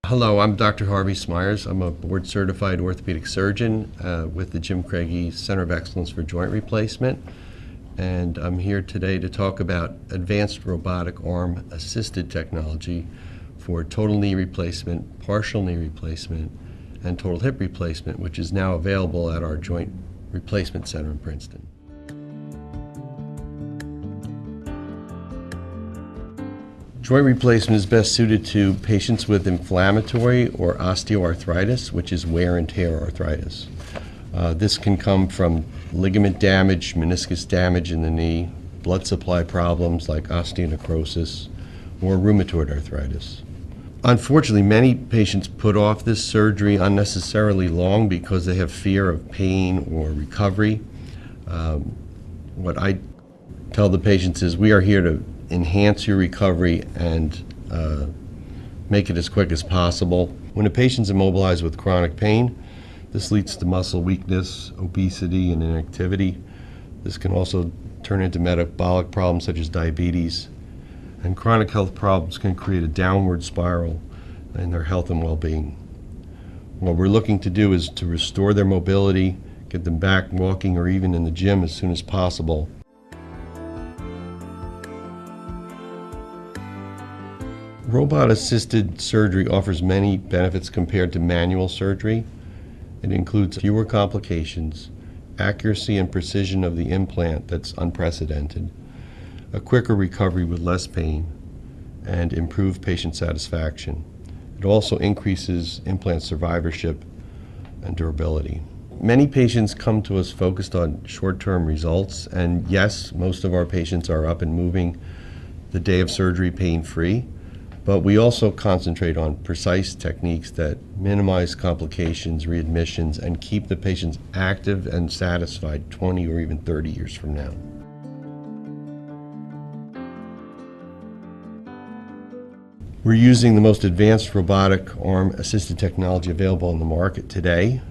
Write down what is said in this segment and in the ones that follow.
Hello, I'm Dr. Harvey Smyers. I'm a board-certified orthopedic surgeon with the Jim Craigie Center of Excellence for Joint Replacement. And I'm here today to talk about advanced robotic arm-assisted technology for total knee replacement, partial knee replacement, and total hip replacement, which is now available at our Joint Replacement Center in Princeton. Joint replacement is best suited to patients with inflammatory or osteoarthritis, which is wear and tear arthritis. This can come from ligament damage, meniscus damage in the knee, blood supply problems like osteonecrosis, or rheumatoid arthritis. Unfortunately, many patients put off this surgery unnecessarily long because they have fear of pain or recovery. What I tell the patients is we are here to enhance your recovery and make it as quick as possible. When a patient's immobilized with chronic pain, this leads to muscle weakness, obesity, and inactivity. This can also turn into metabolic problems such as diabetes. And chronic health problems can create a downward spiral in their health and well-being. What we're looking to do is to restore their mobility, get them back walking or even in the gym as soon as possible. Robot-assisted surgery offers many benefits compared to manual surgery. It includes fewer complications, accuracy and precision of the implant that's unprecedented, a quicker recovery with less pain, and improved patient satisfaction. It also increases implant survivorship and durability. Many patients come to us focused on short-term results, and yes, most of our patients are up and moving the day of surgery pain-free. But we also concentrate on precise techniques that minimize complications, readmissions, and keep the patients active and satisfied 20 or even 30 years from now. We're using the most advanced robotic arm-assisted technology available on the market today.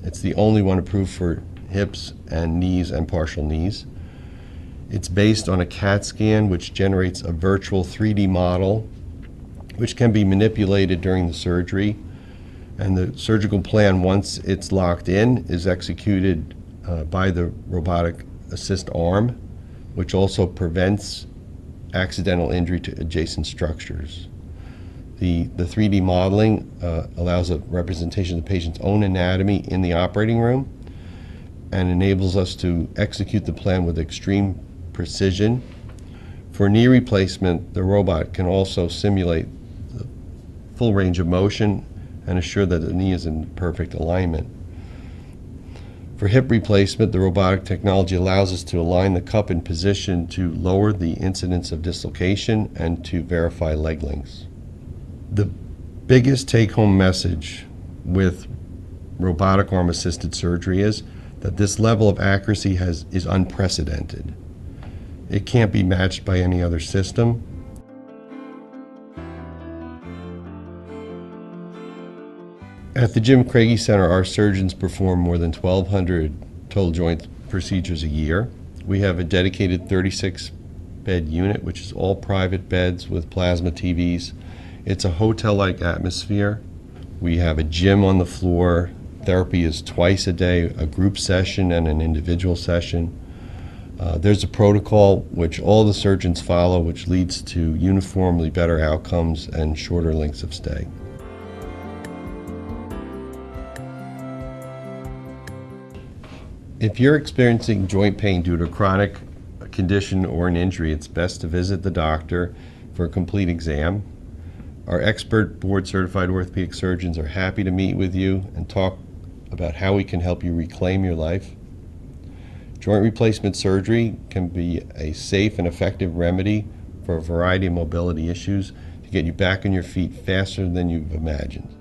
It's the only one approved for hips and knees and partial knees. It's based on a CAT scan which generates a virtual 3D model which can be manipulated during the surgery, and the surgical plan, once it's locked in, is executed by the robotic assist arm, which also prevents accidental injury to adjacent structures. The 3D modeling allows a representation of the patient's own anatomy in the operating room and enables us to execute the plan with extreme precision. For knee replacement, the robot can also simulate the full range of motion and assure that the knee is in perfect alignment. For hip replacement, the robotic technology allows us to align the cup in position to lower the incidence of dislocation and to verify leg lengths. The biggest take-home message with robotic arm-assisted surgery is that this level of accuracy is unprecedented. It can't be matched by any other system. At the Jim Craigie Center, our surgeons perform more than 1,200 total joint procedures a year. We have a dedicated 36-bed unit, which is all private beds with plasma TVs. It's a hotel-like atmosphere. We have a gym on the floor. Therapy is twice a day, a group session and an individual session. There's a protocol which all the surgeons follow, which leads to uniformly better outcomes and shorter lengths of stay. If you're experiencing joint pain due to a chronic condition or an injury, it's best to visit the doctor for a complete exam. Our expert board-certified orthopedic surgeons are happy to meet with you and talk about how we can help you reclaim your life. Joint replacement surgery can be a safe and effective remedy for a variety of mobility issues to get you back on your feet faster than you've imagined.